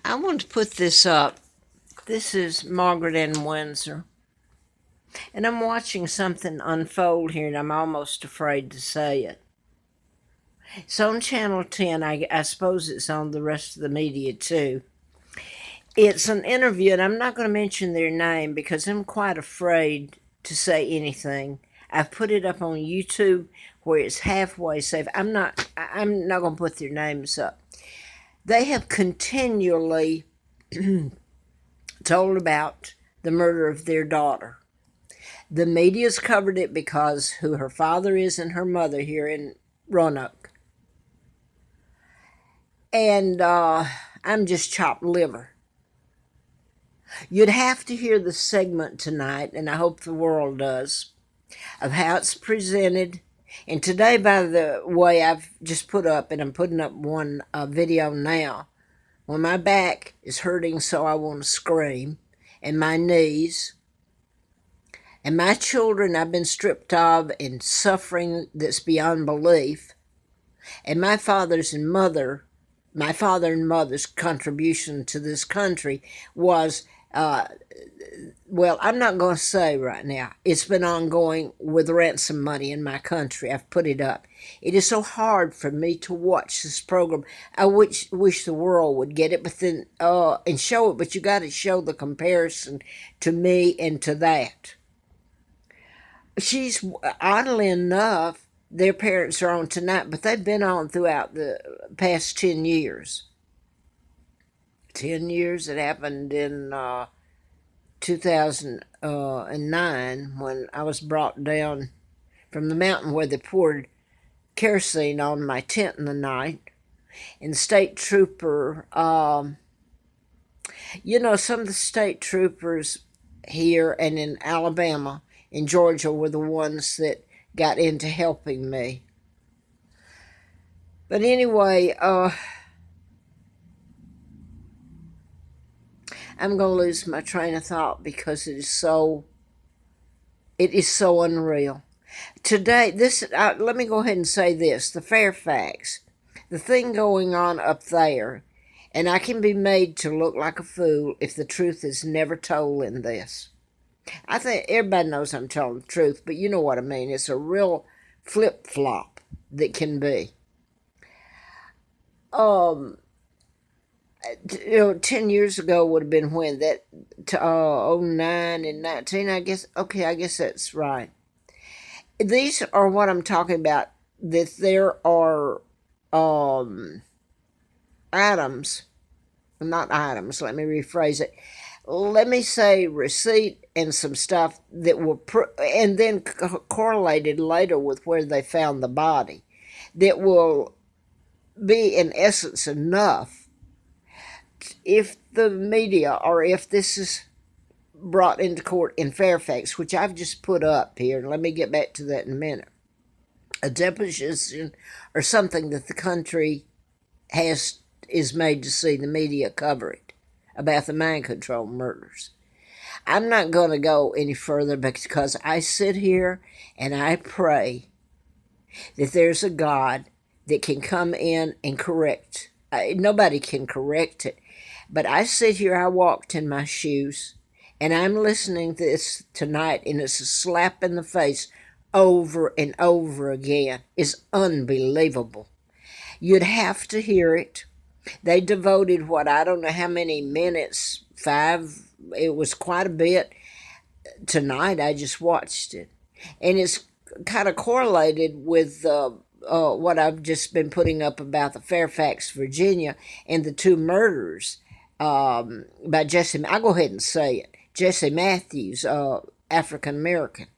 I want to put this up. This is Margaret Ann Windsor. And I'm watching something unfold here, and I'm almost afraid to say it. It's on Channel 10. I suppose it's on the rest of the media too. It's an interview, and I'm not going to mention their name because I'm quite afraid to say anything. I've put it up on YouTube where it's halfway safe. I'm not going to put their names up. They have continually told about the murder of their daughter. The media's covered it because who her father is and her mother here in Roanoke. And I'm just chopped liver. You'd have to hear the segment tonight, and I hope the world does, of how it's presented. And today, by the way, I've just put up, and I'm putting up one video now, when my back is hurting so I want to scream, and my knees, and my children I've been stripped of and suffering that's beyond belief, and my father and mother's contribution to this country was, well, I'm not going to say right now. It's been ongoing with ransom money in my country. I've put it up. It is so hard for me to watch this program. I wish the world would get it, but then and show it. But you got to show the comparison to me and to that. She's oddly enough, their parents are on tonight, but they've been on throughout the past 10 years. 10 years. It happened in 2009 when I was brought down from the mountain where they poured kerosene on my tent in the night. And the state trooper, some of the state troopers here and in Alabama and Georgia were the ones that got into helping me. But anyway, I'm going to lose my train of thought because it is so unreal. Today, let me go ahead and say this. The Fairfax, the thing going on up there, and I can be made to look like a fool if the truth is never told in this. I think everybody knows I'm telling the truth, but you know what I mean. It's a real flip-flop that can be. 10 years ago would have been when that, 09 and 19, I guess. Okay, I guess that's right. These are what I'm talking about, that there are items, not items, let me rephrase it. Let me say receipt and some stuff that were, and then correlated later with where they found the body, that will be in essence enough if the media, or if this is brought into court in Fairfax, which I've just put up here, and let me get back to that in a minute, a deposition or something that the country is made to see, the media cover it, about the mind control murders. I'm not going to go any further because I sit here and I pray that there's a God that can come in and correct. Nobody can correct it. But I sit here, I walked in my shoes, and I'm listening to this tonight, and it's a slap in the face over and over again. It's unbelievable. You'd have to hear it. They devoted, I don't know how many minutes, 5, it was quite a bit. Tonight, I just watched it. And it's kind of correlated with what I've just been putting up about the Fairfax, Virginia, and the 2 murders by Jesse. I'll go ahead and say it. Jesse Matthews, African American.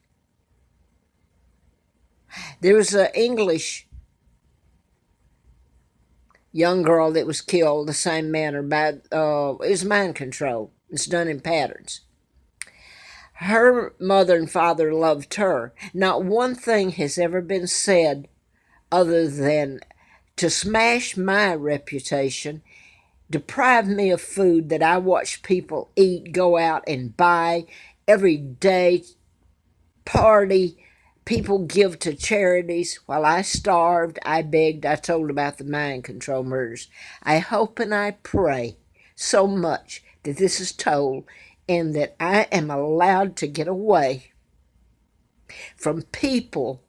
There was an English young girl that was killed the same manner by it was mind control. It's done in patterns. Her mother and father loved her. Not one thing has ever been said other than to smash my reputation, deprive me of food that I watch people eat, go out and buy every day, party. People give to charities. While I starved, I begged, I told about the mind control murders. I hope and I pray so much that this is told and that I am allowed to get away from people.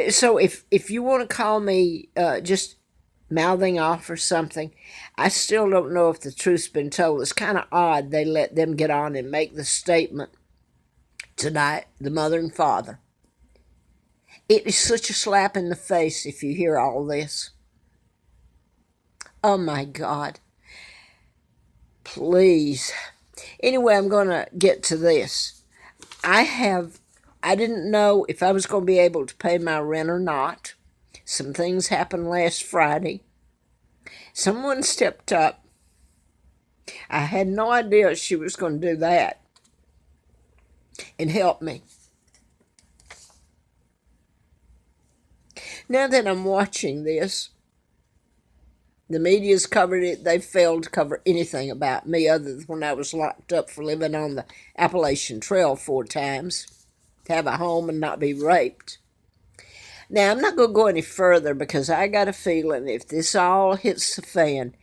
So if you want to call me just mouthing off or something, I still don't know if the truth's been told. It's kind of odd they let them get on and make the statement tonight, the mother and father. It is such a slap in the face if you hear all this. Oh my God. Please. Anyway, I'm going to get to this. I didn't know if I was going to be able to pay my rent or not. Some things happened last Friday. Someone stepped up. I had no idea she was going to do that and help me. Now that I'm watching this, the media's covered it. They've failed to cover anything about me other than when I was locked up for living on the Appalachian Trail 4 times, to have a home and not be raped. Now, I'm not going to go any further because I got a feeling if this all hits the fan,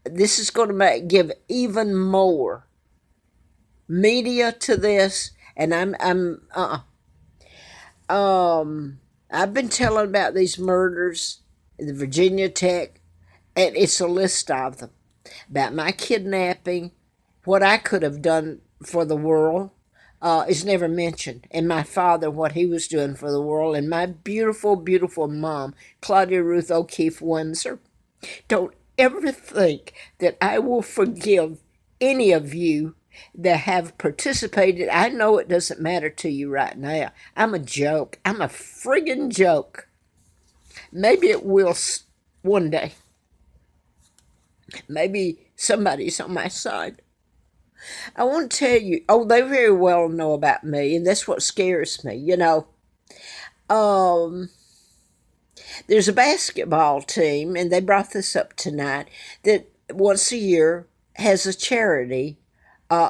this is going to give even more media to this. And I've been telling about these murders in the Virginia Tech, and it's a list of them, about my kidnapping, what I could have done for the world is never mentioned, and my father, what he was doing for the world, and my beautiful, beautiful mom, Claudia Ruth O'Keefe Windsor. Don't ever think that I will forgive any of you that have participated. I know it doesn't matter to you right now. I'm a joke. I'm a friggin' joke. Maybe it will one day. Maybe somebody's on my side. I want to tell you, they very well know about me, and that's what scares me, There's a basketball team, and they brought this up tonight, that once a year has a charity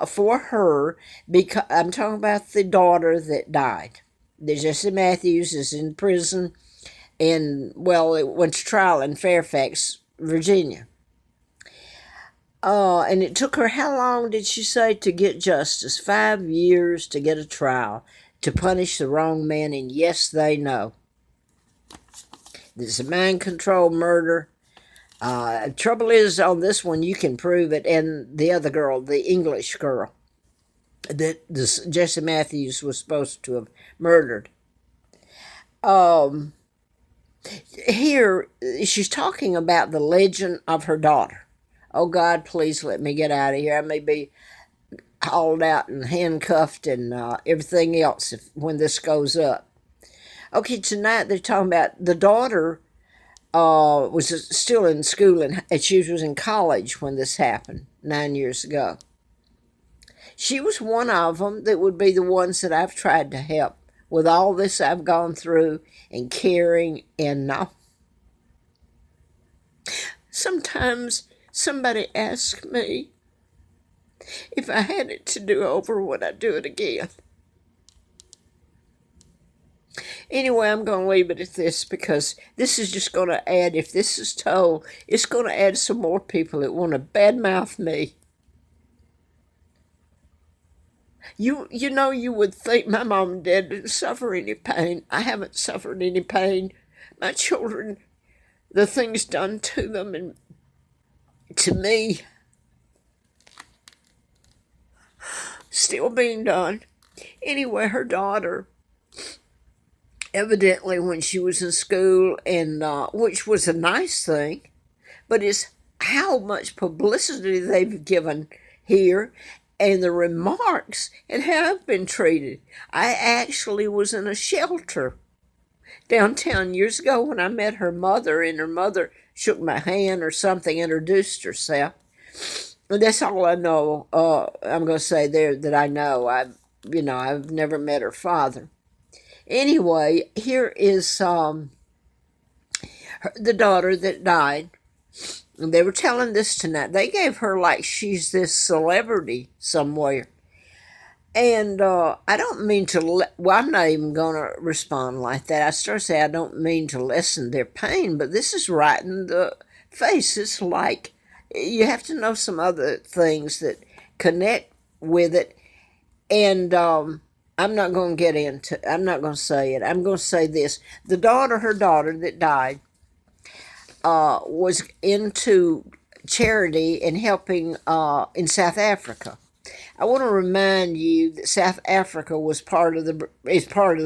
for her, because I'm talking about the daughter that died. Jesse Matthews is in prison, and, it went to trial in Fairfax, Virginia. And it took her, how long did she say, to get justice? 5 years to get a trial, to punish the wrong man, and yes, they know. This is a mind control murder. Trouble is, on this one, you can prove it, and the other girl, the English girl, that Jesse Matthews was supposed to have murdered. Here, she's talking about the legend of her daughter. Oh, God, please let me get out of here. I may be hauled out and handcuffed and everything else when this goes up. Okay, tonight they're talking about the daughter was still in school, and she was in college when this happened 9 years ago. She was one of them that would be the ones that I've tried to help with all this I've gone through and caring and sometimes somebody asks me if I had it to do over, would I do it again? Anyway, I'm going to leave it at this because this is just going to add, if this is told, it's going to add some more people that want to badmouth me. You would think my mom and dad didn't suffer any pain. I haven't suffered any pain. My children, the things done to them and to me, still being done. Anyway, her daughter, evidently when she was in school, and which was a nice thing, but it's how much publicity they've given here and the remarks and how I've been treated. I actually was in a shelter downtown years ago when I met her mother, and her mother shook my hand or something, introduced herself. And that's all I know. I'm going to say there that I know. I've never met her father. Anyway, here is the daughter that died. And they were telling this tonight. They gave her like she's this celebrity somewhere. And I don't mean to, I'm not even going to respond like that. I start to say I don't mean to lessen their pain, but this is right in the face. It's like You have to know some other things that connect with it. And I'm not going to get into, I'm not going to say it. I'm going to say this. Her daughter that died, was into charity and helping in South Africa. I want to remind you that South Africa was is part of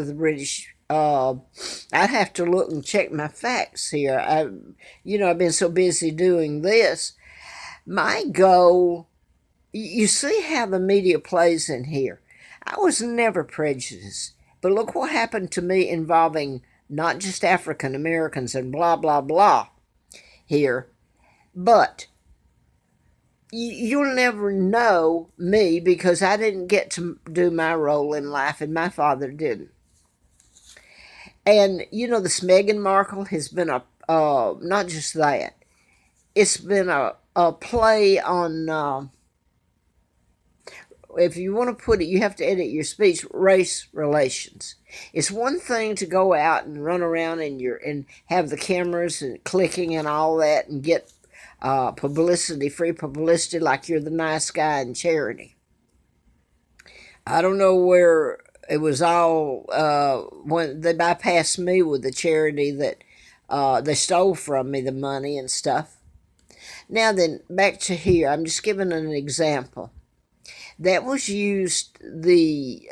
the British. I'd have to look and check my facts here. I've been so busy doing this. My goal, you see how the media plays in here. I was never prejudiced, but look what happened to me involving not just African Americans and blah blah blah here, but you'll never know me because I didn't get to do my role in life, and my father didn't. And this Meghan Markle has been not just that, it's been a play on. If you want to put it, you have to edit your speech. Race relations. It's one thing to go out and run around and have the cameras and clicking and all that and get publicity, free publicity, like you're the nice guy in charity. I don't know where it was all when they bypassed me with the charity that they stole from me the money and stuff. Now then, back to here. I'm just giving an example. That was used, the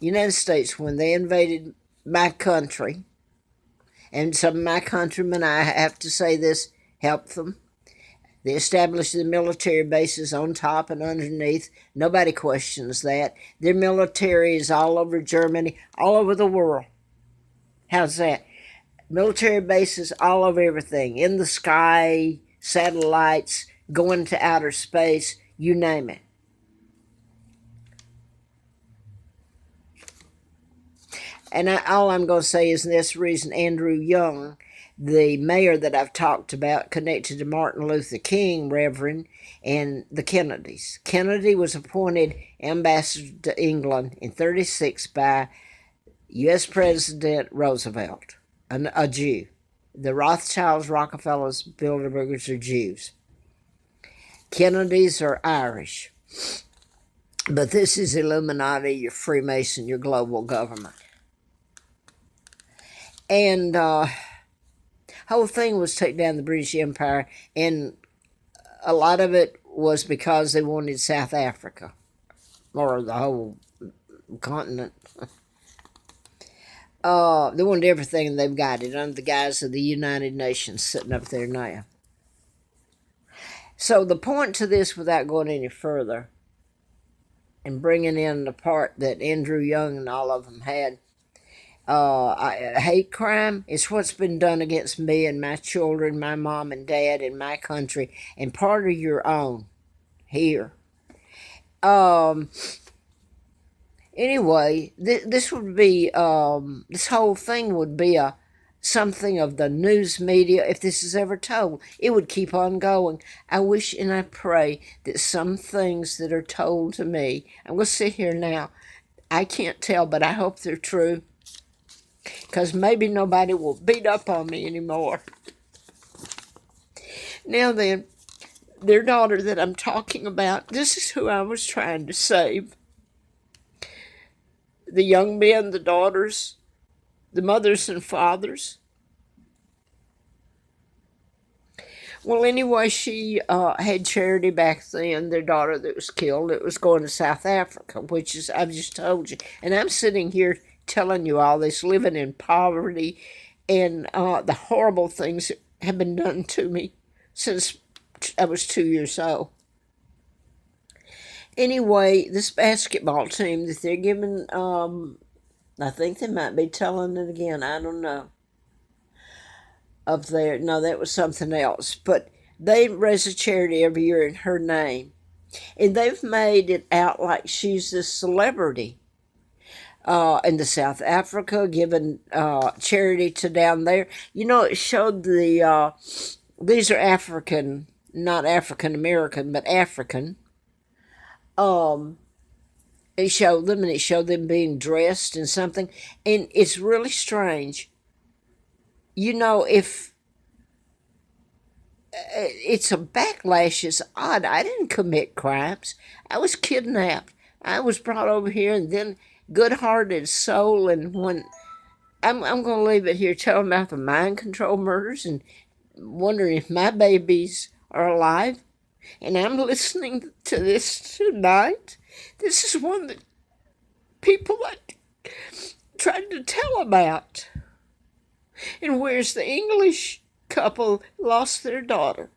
United States, when they invaded my country, and some of my countrymen, I have to say this, helped them. They established the military bases on top and underneath. Nobody questions that. Their military is all over Germany, all over the world. How's that? Military bases all over everything. In the sky, satellites, going to outer space, you name it. And all I'm going to say is, in this reason, Andrew Young, the mayor that I've talked about, connected to Martin Luther King, Reverend, and the Kennedys. Kennedy was appointed ambassador to England in 1936 by U.S. President Roosevelt, a Jew. The Rothschilds, Rockefellers, Bilderbergers are Jews. Kennedys are Irish. But this is Illuminati, your Freemason, your global government. And whole thing was to take down the British Empire, and a lot of it was because they wanted South Africa, or the whole continent. They wanted everything, and they've got it under the guise of the United Nations sitting up there now. So the point to this, without going any further, and bringing in the part that Andrew Young and all of them had, hate crime is what's been done against me and my children, my mom and dad, and my country, and part of your own here. Anyway, this would be, this whole thing would be something of the news media. If this is ever told, it would keep on going. I wish and I pray that some things that are told to me, I'm going to sit here now, I can't tell, but I hope they're true, because maybe nobody will beat up on me anymore. Now then, their daughter that I'm talking about, this is who I was trying to save. The young men, the daughters, the mothers and fathers. Well, anyway, she had charity back then. Their daughter that was killed, it was going to South Africa, which is, I've just told you. And I'm sitting here telling you all this, living in poverty, and the horrible things that have been done to me since I was 2 years old. Anyway, this basketball team that they're giving, I think they might be telling it again, I don't know. Up there, no, that was something else. But they raise a charity every year in her name. And they've made it out like she's this celebrity. In the South Africa, giving charity to down there. It showed these are African, not African American, but African. It showed them, and it showed them being dressed in something. And it's really strange. If it's a backlash is odd. I didn't commit crimes. I was kidnapped. I was brought over here, and then good-hearted soul. And when I'm going to leave it here, telling about the mind control murders and wondering if my babies are alive. And I'm listening to this tonight. This is one that people I tried to tell about. And where's the English couple lost their daughter?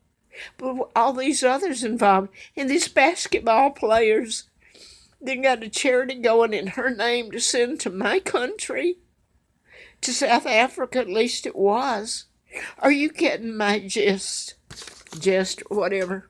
But all these others involved, and these basketball players, they got a charity going in her name to send to my country, to South Africa, at least it was. Are you getting my gist? Just whatever.